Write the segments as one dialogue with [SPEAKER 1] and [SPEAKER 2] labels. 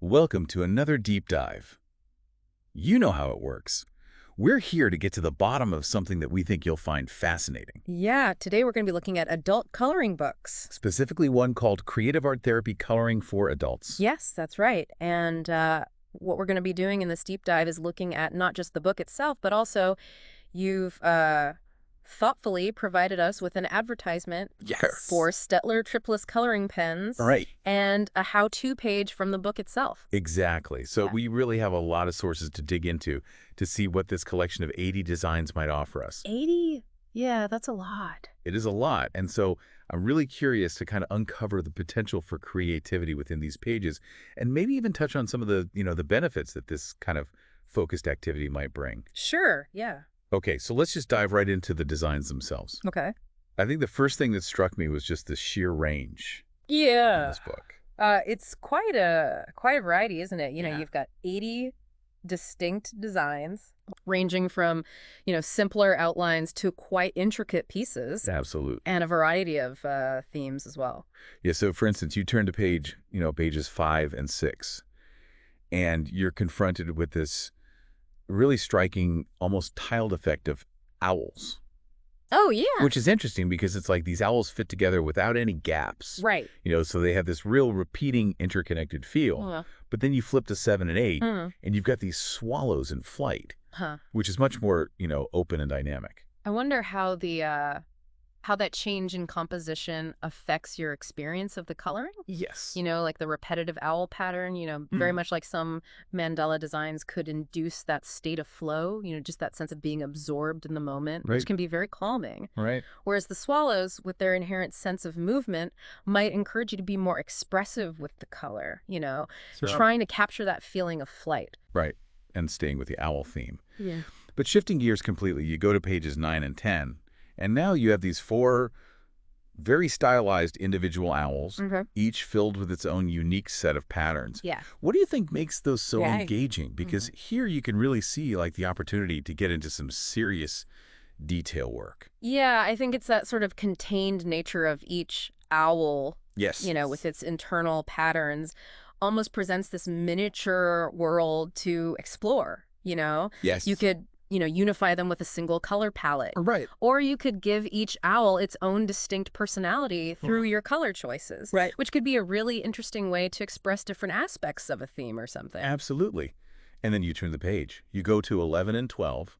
[SPEAKER 1] Welcome to another deep dive. You know how it works. We're here to get to the bottom of something that we think you'll find fascinating.
[SPEAKER 2] Yeah, today we're going to be looking at adult coloring books.
[SPEAKER 1] Specifically one called Creative Art Therapy Coloring for Adults.
[SPEAKER 2] Yes, that's right. And what we're going to be doing in this deep dive is looking at not just the book itself, but also you've thoughtfully provided us with an advertisement
[SPEAKER 1] Yes.
[SPEAKER 2] for Stettler Tripless coloring pens
[SPEAKER 1] Right.
[SPEAKER 2] and a how-to page from the book itself.
[SPEAKER 1] Exactly. So
[SPEAKER 2] Yeah.
[SPEAKER 1] we really have a lot of sources to dig into to see what this collection of 80 designs might offer us.
[SPEAKER 2] 80? Yeah, that's a lot.
[SPEAKER 1] It is a lot. And so I'm really curious to kind of uncover the potential for creativity within these pages and maybe even touch on some of the benefits that this kind of focused activity might bring.
[SPEAKER 2] Sure, yeah.
[SPEAKER 1] Okay, so let's just dive right into the designs themselves.
[SPEAKER 2] Okay.
[SPEAKER 1] I think the first thing that struck me was just the sheer range in
[SPEAKER 2] Yeah.
[SPEAKER 1] this book.
[SPEAKER 2] It's quite a variety, isn't it?
[SPEAKER 1] Yeah.
[SPEAKER 2] You've got 80 distinct designs ranging from, simpler outlines to quite intricate pieces
[SPEAKER 1] Absolutely.
[SPEAKER 2] and a variety of themes as well.
[SPEAKER 1] Yeah, so for instance, you turn to pages 5 and 6, and you're confronted with this really striking, almost tiled effect of owls,
[SPEAKER 2] Oh, yeah.
[SPEAKER 1] which is interesting because it's like these owls fit together without any gaps.
[SPEAKER 2] Right.
[SPEAKER 1] So they have this real repeating interconnected feel.
[SPEAKER 2] Uh,
[SPEAKER 1] But then you flip to 7 and 8,
[SPEAKER 2] mm,
[SPEAKER 1] and you've got these swallows in flight,
[SPEAKER 2] huh.
[SPEAKER 1] which is much more, open and dynamic.
[SPEAKER 2] I wonder how how that change in composition affects your experience of the coloring.
[SPEAKER 1] Yes.
[SPEAKER 2] Like the repetitive owl pattern, very much like some mandala designs could induce that state of flow, just that sense of being absorbed in the moment,
[SPEAKER 1] Right.
[SPEAKER 2] which can be very calming.
[SPEAKER 1] Right.
[SPEAKER 2] Whereas the swallows, with their inherent sense of movement, might encourage you to be more expressive with the color,
[SPEAKER 1] Sure.
[SPEAKER 2] trying to capture that feeling of flight.
[SPEAKER 1] Right. And staying with the owl theme.
[SPEAKER 2] Yeah.
[SPEAKER 1] But shifting gears completely, you go to pages 9 and 10, and now you have these 4 very stylized individual owls,
[SPEAKER 2] Okay.
[SPEAKER 1] each filled with its own unique set of patterns.
[SPEAKER 2] Yeah.
[SPEAKER 1] What do you think makes those so
[SPEAKER 2] Yeah.
[SPEAKER 1] engaging? Because here you can really see the opportunity to get into some serious detail work.
[SPEAKER 2] Yeah, I think it's that sort of contained nature of each owl,
[SPEAKER 1] Yes.
[SPEAKER 2] with its internal patterns, almost presents this miniature world to explore,
[SPEAKER 1] Yes.
[SPEAKER 2] You could, unify them with a single color palette.
[SPEAKER 1] Right.
[SPEAKER 2] Or you could give each owl its own distinct personality through your color choices.
[SPEAKER 1] Right.
[SPEAKER 2] Which could be a really interesting way to express different aspects of a theme or something.
[SPEAKER 1] Absolutely. And then you turn the page. You go to 11 and 12,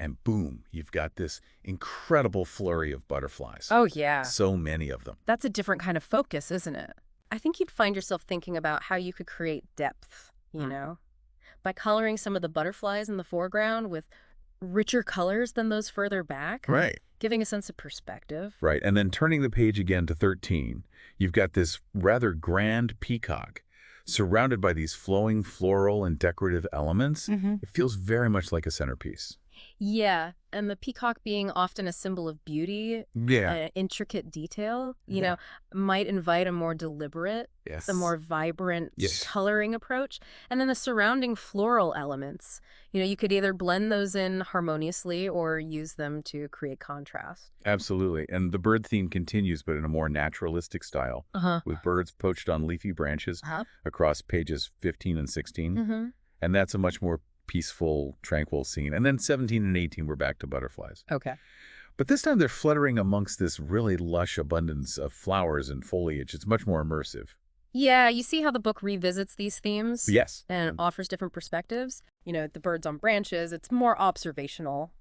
[SPEAKER 1] and boom, you've got this incredible flurry of butterflies.
[SPEAKER 2] Oh, yeah.
[SPEAKER 1] So many of them.
[SPEAKER 2] That's a different kind of focus, isn't it? I think you'd find yourself thinking about how you could create depth, by coloring some of the butterflies in the foreground with richer colors than those further back.
[SPEAKER 1] Right.
[SPEAKER 2] Giving a sense of perspective.
[SPEAKER 1] Right. And then turning the page again to 13, you've got this rather grand peacock surrounded by these flowing floral and decorative elements.
[SPEAKER 2] Mm-hmm.
[SPEAKER 1] It feels very much like a centerpiece.
[SPEAKER 2] Yeah, and the peacock being often a symbol of beauty,
[SPEAKER 1] Yeah.
[SPEAKER 2] intricate detail,
[SPEAKER 1] Yeah.
[SPEAKER 2] might invite a more deliberate,
[SPEAKER 1] Yes.
[SPEAKER 2] a more vibrant
[SPEAKER 1] Yes.
[SPEAKER 2] coloring approach. And then the surrounding floral elements, you could either blend those in harmoniously or use them to create contrast.
[SPEAKER 1] Absolutely. And the bird theme continues, but in a more naturalistic style,
[SPEAKER 2] Uh-huh.
[SPEAKER 1] with birds perched on leafy branches
[SPEAKER 2] Uh-huh.
[SPEAKER 1] across pages 15 and 16.
[SPEAKER 2] Mm-hmm.
[SPEAKER 1] And that's a much more peaceful, tranquil scene. And then 17 and 18, we're back to butterflies.
[SPEAKER 2] Okay.
[SPEAKER 1] But this time they're fluttering amongst this really lush abundance of flowers and foliage. It's much more immersive.
[SPEAKER 2] Yeah, you see how the book revisits these themes?
[SPEAKER 1] Yes.
[SPEAKER 2] And offers different perspectives. The birds on branches, it's more observational,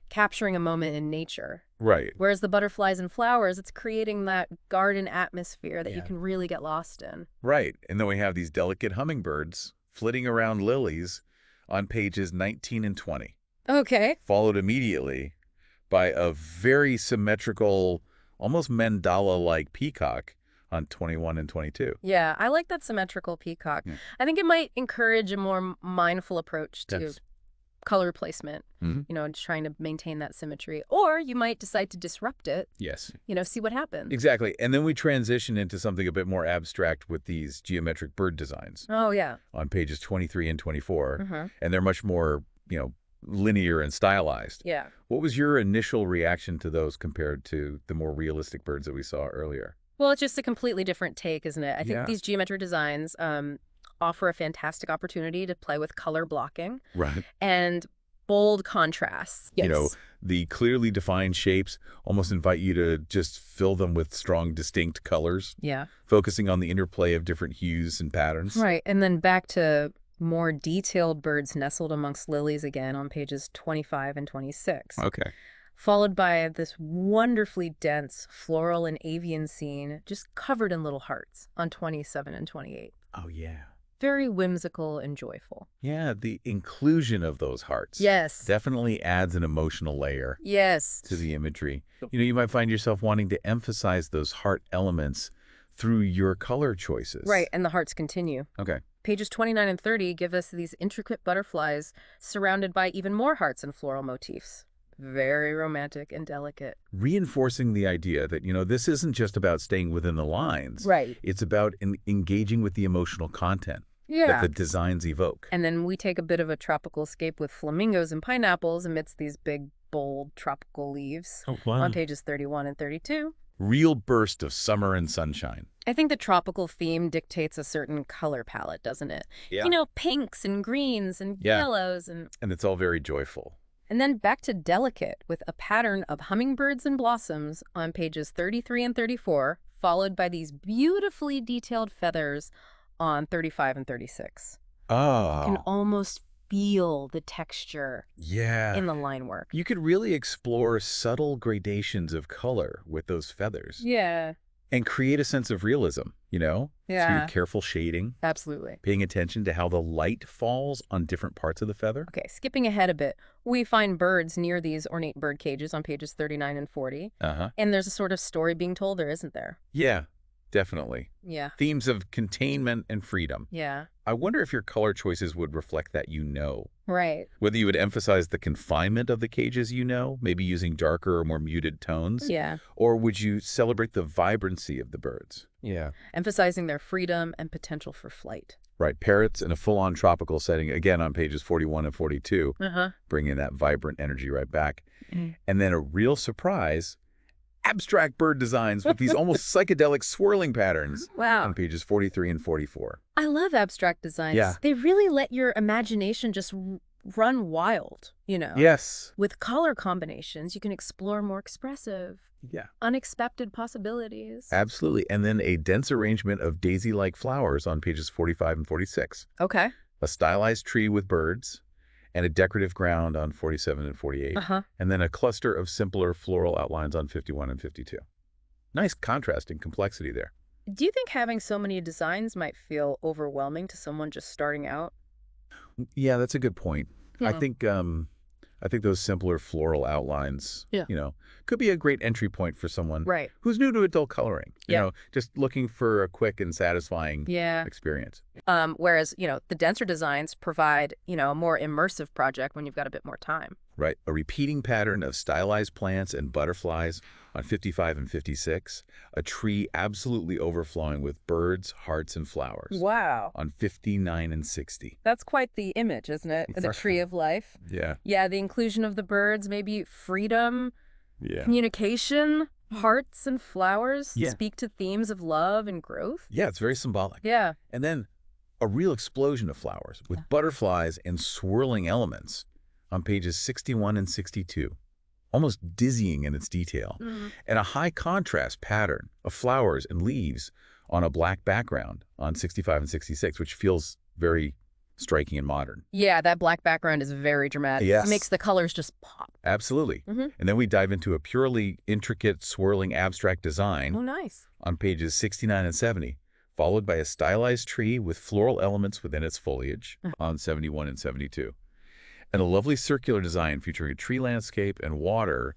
[SPEAKER 2] capturing a moment in nature.
[SPEAKER 1] Right.
[SPEAKER 2] Whereas the butterflies and flowers, it's creating that garden atmosphere that you
[SPEAKER 1] Yeah.
[SPEAKER 2] can really get lost in.
[SPEAKER 1] Right. And then we have these delicate hummingbirds flitting around lilies on pages 19 and 20,
[SPEAKER 2] Okay.
[SPEAKER 1] followed immediately by a very symmetrical, almost mandala-like peacock on 21 and 22.
[SPEAKER 2] Yeah, I like that symmetrical peacock.
[SPEAKER 1] Yeah.
[SPEAKER 2] I think it might encourage a more mindful approach to
[SPEAKER 1] Yes.
[SPEAKER 2] color placement,
[SPEAKER 1] Mhm.
[SPEAKER 2] just trying to maintain that symmetry. Or you might decide to disrupt it,
[SPEAKER 1] Yes.
[SPEAKER 2] see what happens.
[SPEAKER 1] Exactly. And then we transition into something a bit more abstract with these geometric bird designs
[SPEAKER 2] Oh, yeah.
[SPEAKER 1] on pages 23 and 24.
[SPEAKER 2] Mm-hmm.
[SPEAKER 1] And they're much more, linear and stylized.
[SPEAKER 2] Yeah.
[SPEAKER 1] What was your initial reaction to those compared to the more realistic birds that we saw earlier?
[SPEAKER 2] Well, it's just a completely different take, isn't it? I think
[SPEAKER 1] Yeah.
[SPEAKER 2] these geometric designs offer a fantastic opportunity to play with color blocking
[SPEAKER 1] Right.
[SPEAKER 2] and bold contrasts.
[SPEAKER 1] You know,
[SPEAKER 2] Yes.
[SPEAKER 1] the clearly defined shapes almost invite you to just fill them with strong, distinct colors,
[SPEAKER 2] Yeah.
[SPEAKER 1] focusing on the interplay of different hues and patterns.
[SPEAKER 2] Right. And then back to more detailed birds nestled amongst lilies again on pages 25 and 26,
[SPEAKER 1] Okay.
[SPEAKER 2] followed by this wonderfully dense floral and avian scene just covered in little hearts on 27 and 28.
[SPEAKER 1] Oh, yeah.
[SPEAKER 2] Very whimsical and joyful.
[SPEAKER 1] Yeah, the inclusion of those hearts
[SPEAKER 2] Yes.
[SPEAKER 1] definitely adds an emotional layer
[SPEAKER 2] Yes.
[SPEAKER 1] to the imagery. You might find yourself wanting to emphasize those heart elements through your color choices.
[SPEAKER 2] Right. And the hearts continue.
[SPEAKER 1] Okay.
[SPEAKER 2] Pages 29 and 30 give us these intricate butterflies surrounded by even more hearts and floral motifs. Very romantic and delicate.
[SPEAKER 1] Reinforcing the idea that, this isn't just about staying within the lines.
[SPEAKER 2] Right.
[SPEAKER 1] It's about engaging with the emotional content that
[SPEAKER 2] Yeah.
[SPEAKER 1] the designs evoke.
[SPEAKER 2] And then we take a bit of a tropical escape with flamingos and pineapples amidst these big, bold tropical leaves
[SPEAKER 1] Oh, wow.
[SPEAKER 2] on pages 31 and 32.
[SPEAKER 1] Real burst of summer and sunshine.
[SPEAKER 2] I think the tropical theme dictates a certain color palette, doesn't it?
[SPEAKER 1] Yeah.
[SPEAKER 2] You know, pinks and greens and
[SPEAKER 1] Yeah.
[SPEAKER 2] yellows and
[SPEAKER 1] it's all very joyful.
[SPEAKER 2] then back to delicate with a pattern of hummingbirds and blossoms on pages 33 and 34, followed by these beautifully detailed feathers on 35 and 36. You can
[SPEAKER 1] Oh,
[SPEAKER 2] almost feel the texture
[SPEAKER 1] yeah.
[SPEAKER 2] in the line work.
[SPEAKER 1] You could really explore subtle gradations of color with those feathers
[SPEAKER 2] Yeah.
[SPEAKER 1] and create a sense of realism,
[SPEAKER 2] Yeah.
[SPEAKER 1] through careful shading,
[SPEAKER 2] Absolutely.
[SPEAKER 1] paying attention to how the light falls on different parts of the feather.
[SPEAKER 2] Okay, skipping ahead a bit, we find birds near these ornate bird cages on pages 39 and 40.
[SPEAKER 1] Uh-huh.
[SPEAKER 2] And there's a sort of story being told there, isn't there?
[SPEAKER 1] Yeah, definitely.
[SPEAKER 2] Yeah.
[SPEAKER 1] Themes of containment and freedom.
[SPEAKER 2] Yeah.
[SPEAKER 1] I wonder if your color choices would reflect that
[SPEAKER 2] Right.
[SPEAKER 1] Whether you would emphasize the confinement of the cages maybe using darker or more muted tones,
[SPEAKER 2] Yeah.
[SPEAKER 1] or would you celebrate the vibrancy of the birds? Yeah.
[SPEAKER 2] Emphasizing their freedom and potential for flight.
[SPEAKER 1] Right, parrots in a full-on tropical setting, again on pages 41 and 42,
[SPEAKER 2] Uh-huh.
[SPEAKER 1] bringing that vibrant energy right back.
[SPEAKER 2] Mm.
[SPEAKER 1] And then a real surprise, abstract bird designs with these almost psychedelic swirling patterns
[SPEAKER 2] Wow.
[SPEAKER 1] on pages 43 and 44.
[SPEAKER 2] I love abstract designs.
[SPEAKER 1] Yeah.
[SPEAKER 2] They really let your imagination just run wild,
[SPEAKER 1] Yes.
[SPEAKER 2] With color combinations, you can explore more expressive,
[SPEAKER 1] Yeah.
[SPEAKER 2] unexpected possibilities.
[SPEAKER 1] Absolutely. And then a dense arrangement of daisy-like flowers on pages 45 and 46.
[SPEAKER 2] Okay.
[SPEAKER 1] A stylized tree with birds, and a decorative ground on 47 and 48.
[SPEAKER 2] Uh-huh.
[SPEAKER 1] And then a cluster of simpler floral outlines on 51 and 52. Nice contrast and complexity there.
[SPEAKER 2] Do you think having so many designs might feel overwhelming to someone just starting out?
[SPEAKER 1] Yeah, that's a good point. I
[SPEAKER 2] Hmm.
[SPEAKER 1] think those simpler floral outlines,
[SPEAKER 2] Yeah.
[SPEAKER 1] could be a great entry point for someone
[SPEAKER 2] Right.
[SPEAKER 1] who's new to adult coloring.
[SPEAKER 2] Yeah.
[SPEAKER 1] Just looking for a quick and satisfying
[SPEAKER 2] Yeah.
[SPEAKER 1] experience.
[SPEAKER 2] Whereas, the denser designs provide, a more immersive project when you've got a bit more time.
[SPEAKER 1] Right. A repeating pattern of stylized plants and butterflies on 55 and 56. A tree absolutely overflowing with birds, hearts, and flowers
[SPEAKER 2] Wow.
[SPEAKER 1] on 59 and 60.
[SPEAKER 2] That's quite the image, isn't it? The
[SPEAKER 1] For-
[SPEAKER 2] tree of life.
[SPEAKER 1] Yeah.
[SPEAKER 2] Yeah, the inclusion of the birds, maybe freedom,
[SPEAKER 1] Yeah.
[SPEAKER 2] communication, hearts and flowers
[SPEAKER 1] Yeah.
[SPEAKER 2] speak to themes of love and growth.
[SPEAKER 1] Yeah, it's very symbolic.
[SPEAKER 2] Yeah.
[SPEAKER 1] And then a real explosion of flowers with butterflies and swirling elements on pages 61 and 62. Almost dizzying in its detail.
[SPEAKER 2] Mhm.
[SPEAKER 1] And a high contrast pattern of flowers and leaves on a black background on 65 and 66, which feels very striking and modern.
[SPEAKER 2] Yeah, that black background is very dramatic.
[SPEAKER 1] Yes.
[SPEAKER 2] It makes the colors just pop.
[SPEAKER 1] Absolutely.
[SPEAKER 2] Mhm.
[SPEAKER 1] And then we dive into a purely intricate, swirling abstract design
[SPEAKER 2] Oh, nice.
[SPEAKER 1] on pages 69 and 70, followed by a stylized tree with floral elements within its foliage on 71 and 72. And a lovely circular design featuring a tree landscape and water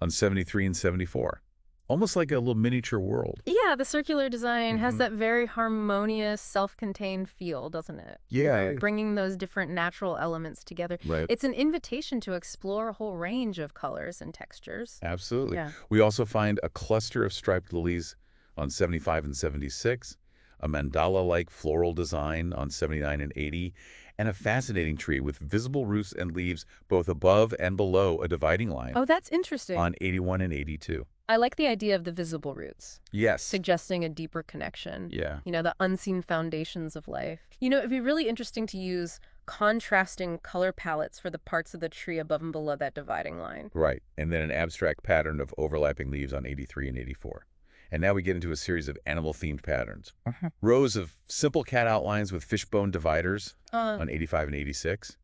[SPEAKER 1] on 73 and 74. Almost like a little miniature world.
[SPEAKER 2] Yeah, the circular design has that very harmonious, self-contained feel, doesn't it?
[SPEAKER 1] Yeah.
[SPEAKER 2] Bringing those different natural elements together.
[SPEAKER 1] Right.
[SPEAKER 2] It's an invitation to explore a whole range of colors and textures.
[SPEAKER 1] Absolutely.
[SPEAKER 2] Yeah.
[SPEAKER 1] We also find a cluster of striped lilies on 75 and 76, a mandala-like floral design on 79 and 80, and a fascinating tree with visible roots and leaves both above and below a dividing line
[SPEAKER 2] Oh, that's interesting.
[SPEAKER 1] on 81 and 82.
[SPEAKER 2] I like the idea of the visible roots,
[SPEAKER 1] Yes.
[SPEAKER 2] suggesting a deeper connection.
[SPEAKER 1] Yeah.
[SPEAKER 2] The unseen foundations of life. It'd be really interesting to use contrasting color palettes for the parts of the tree above and below that dividing line.
[SPEAKER 1] Right. And then an abstract pattern of overlapping leaves on 83 and 84. And now we get into a series of animal-themed patterns. Rows of simple cat outlines with fishbone dividers on 85 and 86.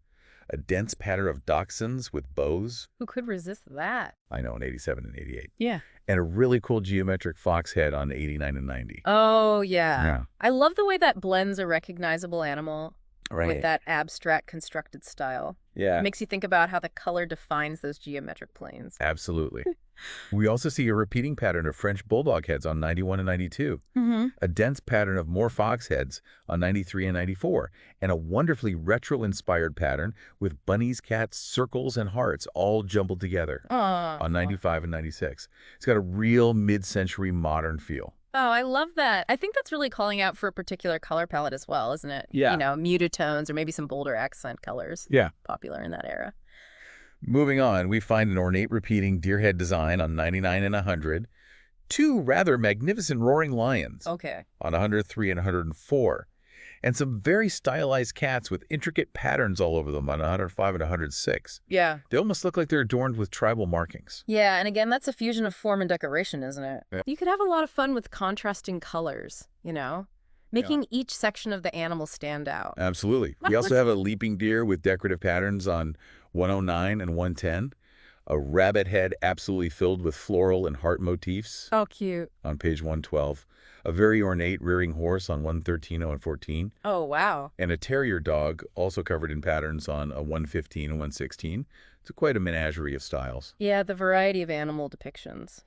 [SPEAKER 1] A dense pattern of dachshunds with bows.
[SPEAKER 2] Who could resist that?
[SPEAKER 1] I know, on 87 and 88.
[SPEAKER 2] Yeah.
[SPEAKER 1] And a really cool geometric fox head on 89 and 90.
[SPEAKER 2] Oh, yeah.
[SPEAKER 1] Yeah.
[SPEAKER 2] I love the way that blends a recognizable animal
[SPEAKER 1] Right.
[SPEAKER 2] with that abstract constructed style.
[SPEAKER 1] Yeah.
[SPEAKER 2] It makes you think about how the color defines those geometric planes.
[SPEAKER 1] Absolutely. We also see a repeating pattern of French bulldog heads on 91 and 92, a dense pattern of more fox heads on 93 and 94, and a wonderfully retro-inspired pattern with bunnies, cats, circles, and hearts all jumbled together on 95 and 96. It's got a real mid-century modern feel.
[SPEAKER 2] Oh, I love that. I think that's really calling out for a particular color palette as well, isn't it?
[SPEAKER 1] Yeah.
[SPEAKER 2] Muted tones or maybe some bolder accent colors.
[SPEAKER 1] Yeah.
[SPEAKER 2] Popular in that era.
[SPEAKER 1] Moving on, we find an ornate repeating deer head design on 99 and 100, two rather magnificent roaring lions
[SPEAKER 2] Okay.
[SPEAKER 1] on 103 and 104, and some very stylized cats with intricate patterns all over them on 105 and 106.
[SPEAKER 2] Yeah.
[SPEAKER 1] They almost look like they're adorned with tribal markings.
[SPEAKER 2] Yeah, and again, that's a fusion of form and decoration, isn't it?
[SPEAKER 1] Yeah.
[SPEAKER 2] You could have a lot of fun with contrasting colors, making each section of the animal stand out.
[SPEAKER 1] Absolutely. We also have a leaping deer with decorative patterns on 109 and 110, a rabbit head absolutely filled with floral and heart motifs
[SPEAKER 2] Oh, cute.
[SPEAKER 1] on page 112, a very ornate rearing horse on 113 and 114,
[SPEAKER 2] Oh, wow.
[SPEAKER 1] and a terrier dog also covered in patterns on a 115 and 116. It's quite a menagerie of styles.
[SPEAKER 2] Yeah, the variety of animal depictions,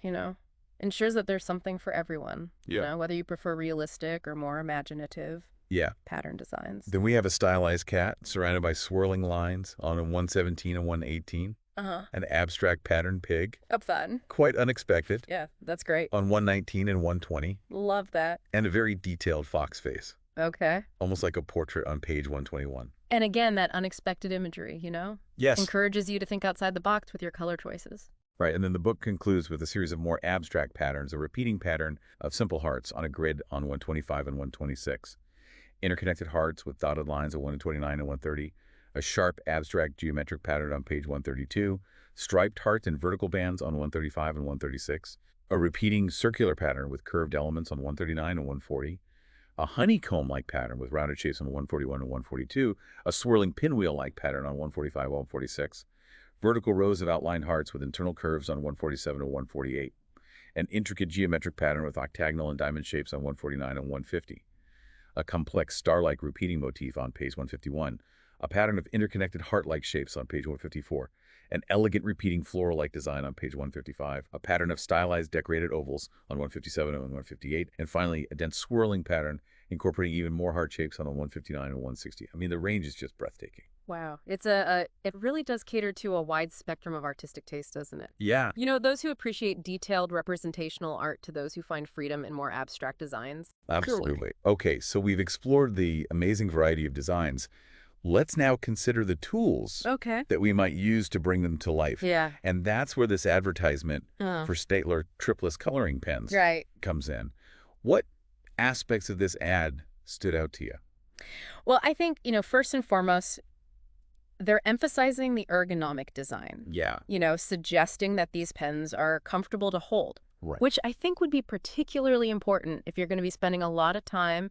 [SPEAKER 2] ensures that there's something for everyone.
[SPEAKER 1] Yeah.
[SPEAKER 2] Whether you prefer realistic or more imaginative
[SPEAKER 1] Yeah.
[SPEAKER 2] pattern designs.
[SPEAKER 1] Then we have a stylized cat surrounded by swirling lines on a 117 and 118, an abstract pattern pig,
[SPEAKER 2] Up fun.
[SPEAKER 1] quite unexpected,
[SPEAKER 2] Yeah, that's great.
[SPEAKER 1] on 119 and 120,
[SPEAKER 2] Love that.
[SPEAKER 1] and a very detailed fox face,
[SPEAKER 2] Okay.
[SPEAKER 1] almost like a portrait on page 121.
[SPEAKER 2] And again, that unexpected imagery,
[SPEAKER 1] Yes.
[SPEAKER 2] encourages you to think outside the box with your color choices.
[SPEAKER 1] Right, and then the book concludes with a series of more abstract patterns, a repeating pattern of simple hearts on a grid on 125 and 126. Interconnected hearts with dotted lines on 129 and 130, a sharp abstract geometric pattern on page 132, striped hearts in vertical bands on 135 and 136, a repeating circular pattern with curved elements on 139 and 140, a honeycomb-like pattern with rounded shapes on 141 and 142, a swirling pinwheel-like pattern on 145 and 146, vertical rows of outlined hearts with internal curves on 147 and 148, an intricate geometric pattern with octagonal and diamond shapes on 149 and 150, a complex star-like repeating motif on page 151, a pattern of interconnected heart-like shapes on page 154, an elegant repeating floral-like design on page 155, a pattern of stylized decorated ovals on 157 and 158, and finally, a dense swirling pattern incorporating even more heart shapes on 159 and 160. I mean, the range is just breathtaking.
[SPEAKER 2] Wow. It really does cater to a wide spectrum of artistic taste, doesn't it?
[SPEAKER 1] Yeah.
[SPEAKER 2] Those who appreciate detailed representational art to those who find freedom in more abstract designs.
[SPEAKER 1] Absolutely. Okay, so we've explored the amazing variety of designs. Let's now consider the tools
[SPEAKER 2] Okay.
[SPEAKER 1] that we might use to bring them to life.
[SPEAKER 2] Yeah.
[SPEAKER 1] And that's where this advertisement for Staedtler tripless coloring pens
[SPEAKER 2] Right.
[SPEAKER 1] comes in. What aspects of this ad stood out to you?
[SPEAKER 2] Well, I think, first and foremost, they're emphasizing the ergonomic design,
[SPEAKER 1] Yeah.
[SPEAKER 2] suggesting that these pens are comfortable to hold,
[SPEAKER 1] Right.
[SPEAKER 2] which I think would be particularly important if you're going to be spending a lot of time,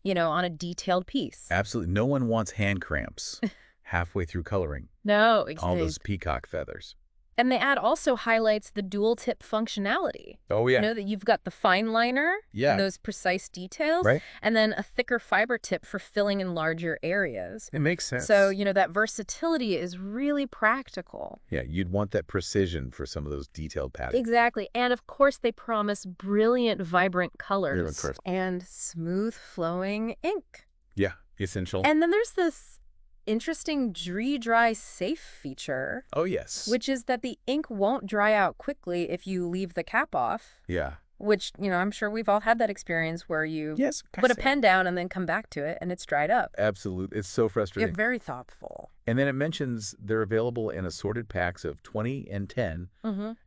[SPEAKER 2] on a detailed piece.
[SPEAKER 1] Absolutely. No one wants hand cramps halfway through coloring
[SPEAKER 2] No,
[SPEAKER 1] all
[SPEAKER 2] exactly.
[SPEAKER 1] those peacock feathers.
[SPEAKER 2] And the ad also highlights the dual tip functionality.
[SPEAKER 1] Oh, yeah.
[SPEAKER 2] That you've got the fine liner,
[SPEAKER 1] Yeah.
[SPEAKER 2] and those precise details,
[SPEAKER 1] Right.
[SPEAKER 2] and then a thicker fiber tip for filling in larger areas.
[SPEAKER 1] It makes sense.
[SPEAKER 2] So, that versatility is really practical.
[SPEAKER 1] Yeah, you'd want that precision for some of those detailed patterns.
[SPEAKER 2] Exactly. And of course, they promise brilliant, vibrant colors
[SPEAKER 1] Really crisp.
[SPEAKER 2] and smooth flowing ink.
[SPEAKER 1] Yeah, essential.
[SPEAKER 2] And then there's this interesting dry safe feature,
[SPEAKER 1] Oh, yes.
[SPEAKER 2] which is that the ink won't dry out quickly if you leave the cap off.
[SPEAKER 1] Yeah.
[SPEAKER 2] which, I'm sure we've all had that experience where you
[SPEAKER 1] Yes,
[SPEAKER 2] put a pen down and then come back to it and it's dried up.
[SPEAKER 1] absolutely. It's so
[SPEAKER 2] Yeah,
[SPEAKER 1] frustrating.
[SPEAKER 2] very thoughtful.
[SPEAKER 1] And then it mentions they're available in assorted packs of 20 and 10,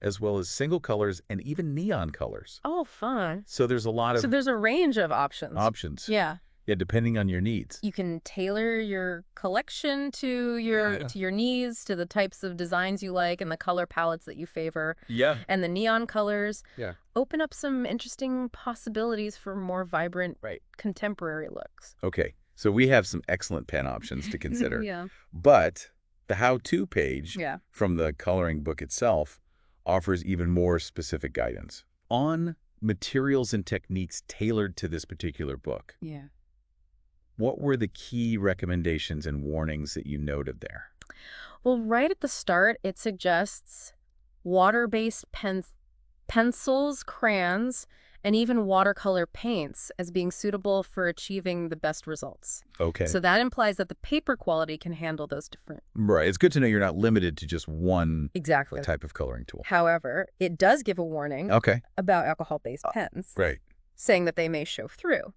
[SPEAKER 1] as well as single colors and even neon colors.
[SPEAKER 2] Oh, fun.
[SPEAKER 1] So there's a lot
[SPEAKER 2] So
[SPEAKER 1] of
[SPEAKER 2] there's a range of options.
[SPEAKER 1] yeah, depending on your needs.
[SPEAKER 2] You can tailor your collection to your needs, to the types of designs you like and the color palettes that you favor.
[SPEAKER 1] Yeah.
[SPEAKER 2] And the neon colors
[SPEAKER 1] Yeah.
[SPEAKER 2] open up some interesting possibilities for more vibrant, contemporary looks.
[SPEAKER 1] Okay, so we have some excellent pen options to consider.
[SPEAKER 2] Yeah.
[SPEAKER 1] But the how-to page
[SPEAKER 2] Yeah.
[SPEAKER 1] from the coloring book itself offers even more specific guidance on materials and techniques tailored to this particular book.
[SPEAKER 2] Yeah.
[SPEAKER 1] What were the key recommendations and warnings that you noted there?
[SPEAKER 2] Well, right at the start, it suggests water-based pencils, crayons, and even watercolor paints as being suitable for achieving the best results.
[SPEAKER 1] Okay.
[SPEAKER 2] So that implies that the paper quality can handle those different.
[SPEAKER 1] Right. It's good to know you're not limited to just one
[SPEAKER 2] Exactly.
[SPEAKER 1] type of coloring tool.
[SPEAKER 2] However, it does give a warning
[SPEAKER 1] Okay.
[SPEAKER 2] about alcohol-based pens,
[SPEAKER 1] Great.
[SPEAKER 2] saying that they may show through,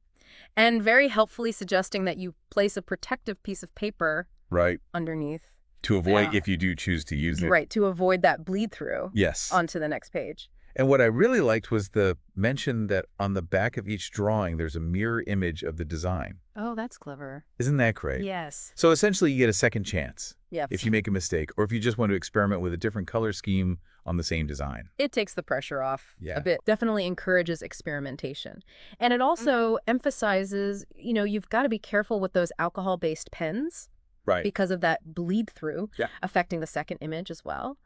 [SPEAKER 2] and very helpfully suggesting that you place a protective piece of paper
[SPEAKER 1] Right.
[SPEAKER 2] underneath.
[SPEAKER 1] To avoid if you do choose to use it.
[SPEAKER 2] Right, to avoid that bleed through
[SPEAKER 1] Yes.
[SPEAKER 2] onto the next page.
[SPEAKER 1] And what I really liked was the mention that on the back of each drawing, there's a mirror image of the design.
[SPEAKER 2] Oh, that's clever.
[SPEAKER 1] Isn't that great?
[SPEAKER 2] Yes.
[SPEAKER 1] So essentially, you get a second chance
[SPEAKER 2] Yep.
[SPEAKER 1] if you make a mistake or if you just want to experiment with a different color scheme on the same design.
[SPEAKER 2] It takes the pressure off
[SPEAKER 1] Yeah.
[SPEAKER 2] a bit. Definitely encourages experimentation. And it also emphasizes, you've got to be careful with those alcohol-based pens
[SPEAKER 1] Right.
[SPEAKER 2] because of that bleed through
[SPEAKER 1] Yeah.
[SPEAKER 2] affecting the second image as well.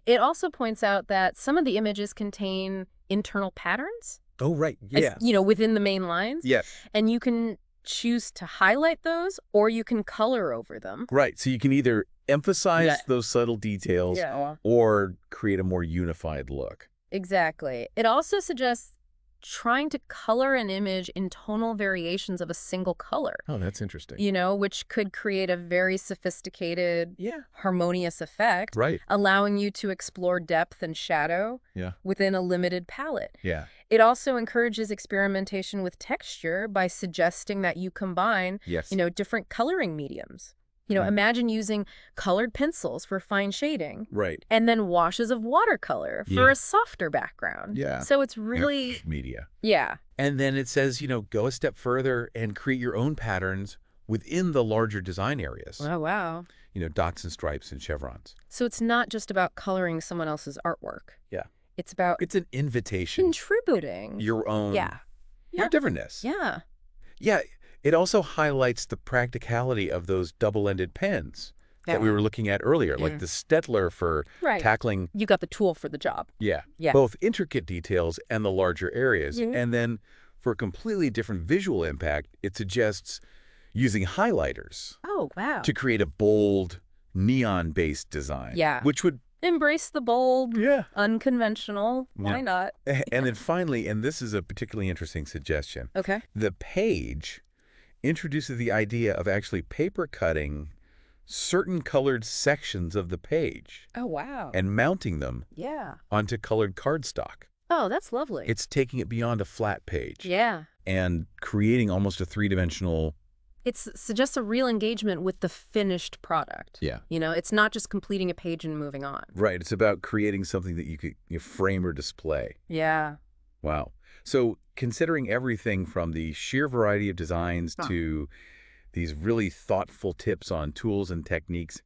[SPEAKER 2] It also points out that some of the images contain internal patterns,
[SPEAKER 1] Oh, right.
[SPEAKER 2] as-
[SPEAKER 1] Yeah.
[SPEAKER 2] within the main lines.
[SPEAKER 1] Yes.
[SPEAKER 2] And you can choose to highlight those or you can color over them.
[SPEAKER 1] Right. So you can either emphasize
[SPEAKER 2] Yeah.
[SPEAKER 1] those subtle details or create a more unified look.
[SPEAKER 2] Exactly. It also suggests trying to color an image in tonal variations of a single color,
[SPEAKER 1] Oh, that's interesting.
[SPEAKER 2] which could create a very sophisticated,
[SPEAKER 1] Yeah.
[SPEAKER 2] harmonious effect,
[SPEAKER 1] Right.
[SPEAKER 2] allowing you to explore depth and shadow
[SPEAKER 1] Yeah.
[SPEAKER 2] within a limited palette.
[SPEAKER 1] Yeah.
[SPEAKER 2] It also encourages experimentation with texture by suggesting that you combine,
[SPEAKER 1] Yes.
[SPEAKER 2] different coloring mediums. Imagine using colored pencils for fine shading
[SPEAKER 1] Right.
[SPEAKER 2] and then washes of watercolor for
[SPEAKER 1] Yeah.
[SPEAKER 2] a softer background.
[SPEAKER 1] Yeah.
[SPEAKER 2] So it's really,
[SPEAKER 1] Media.
[SPEAKER 2] yeah.
[SPEAKER 1] And then it says, go a step further and create your own patterns within the larger design areas.
[SPEAKER 2] Oh, wow.
[SPEAKER 1] Dots and stripes and chevrons.
[SPEAKER 2] So it's not just about coloring someone else's artwork.
[SPEAKER 1] Yeah.
[SPEAKER 2] It's about
[SPEAKER 1] It's an invitation.
[SPEAKER 2] contributing.
[SPEAKER 1] Your own.
[SPEAKER 2] Yeah.
[SPEAKER 1] Your differentness.
[SPEAKER 2] Yeah.
[SPEAKER 1] Yeah. It also highlights the practicality of those double-ended pens that we were looking at earlier, like the Stettler for
[SPEAKER 2] Right.
[SPEAKER 1] tackling,
[SPEAKER 2] You got the tool for the job.
[SPEAKER 1] yeah,
[SPEAKER 2] Yeah.
[SPEAKER 1] both intricate details and the larger areas.
[SPEAKER 2] Mhm.
[SPEAKER 1] And then for a completely different visual impact, it suggests using highlighters
[SPEAKER 2] Oh, wow.
[SPEAKER 1] to create a bold, neon-based design.
[SPEAKER 2] Yeah.
[SPEAKER 1] Which would,
[SPEAKER 2] Embrace the bold,
[SPEAKER 1] yeah.
[SPEAKER 2] unconventional. Why
[SPEAKER 1] Yeah.
[SPEAKER 2] not?
[SPEAKER 1] And then finally, and this is a particularly interesting suggestion,
[SPEAKER 2] Okay.
[SPEAKER 1] the page introduces the idea of actually paper cutting certain colored sections of the page
[SPEAKER 2] Oh, wow.
[SPEAKER 1] and mounting them
[SPEAKER 2] Yeah.
[SPEAKER 1] onto colored cardstock.
[SPEAKER 2] Oh, that's lovely.
[SPEAKER 1] It's taking it beyond a flat page
[SPEAKER 2] Yeah.
[SPEAKER 1] and creating almost a three-dimensional.
[SPEAKER 2] It suggests a real engagement with the finished product.
[SPEAKER 1] Yeah.
[SPEAKER 2] It's not just completing a page and moving on.
[SPEAKER 1] Right. It's about creating something that you could frame or display.
[SPEAKER 2] Yeah.
[SPEAKER 1] Wow. So considering everything from the sheer variety of designs to these really thoughtful tips on tools and techniques,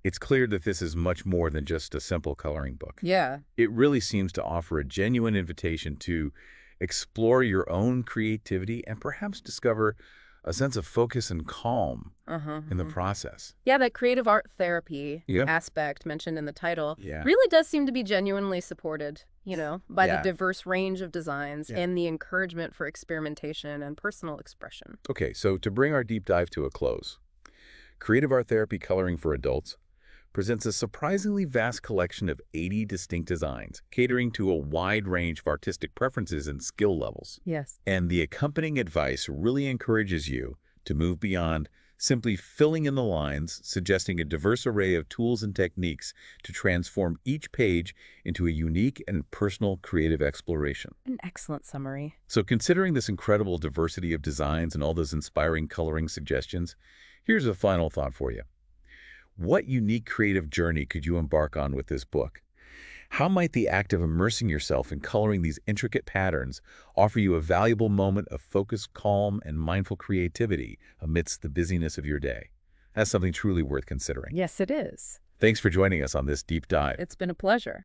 [SPEAKER 1] it's clear that this is much more than just a simple coloring book.
[SPEAKER 2] Yeah.
[SPEAKER 1] It really seems to offer a genuine invitation to explore your own creativity and perhaps discover a sense of focus and calm in the process.
[SPEAKER 2] Yeah, that creative art therapy
[SPEAKER 1] Yeah.
[SPEAKER 2] aspect mentioned in the title
[SPEAKER 1] Yeah.
[SPEAKER 2] really does seem to be genuinely supported, by the
[SPEAKER 1] Yeah.
[SPEAKER 2] diverse range of designs
[SPEAKER 1] Yeah.
[SPEAKER 2] and the encouragement for experimentation and personal expression.
[SPEAKER 1] Okay, so to bring our deep dive to a close, Creative Art Therapy Coloring for Adults presents a surprisingly vast collection of 80 distinct designs, catering to a wide range of artistic preferences and skill levels.
[SPEAKER 2] Yes.
[SPEAKER 1] And the accompanying advice really encourages you to move beyond simply filling in the lines, suggesting a diverse array of tools and techniques to transform each page into a unique and personal creative exploration.
[SPEAKER 2] An excellent summary.
[SPEAKER 1] So considering this incredible diversity of designs and all those inspiring coloring suggestions, here's a final thought for you. What unique creative journey could you embark on with this book? How might the act of immersing yourself in coloring these intricate patterns offer you a valuable moment of focused, calm, and mindful creativity amidst the busyness of your day? That's something truly worth considering.
[SPEAKER 2] Yes, it is.
[SPEAKER 1] Thanks for joining us on this deep dive.
[SPEAKER 2] It's been a pleasure.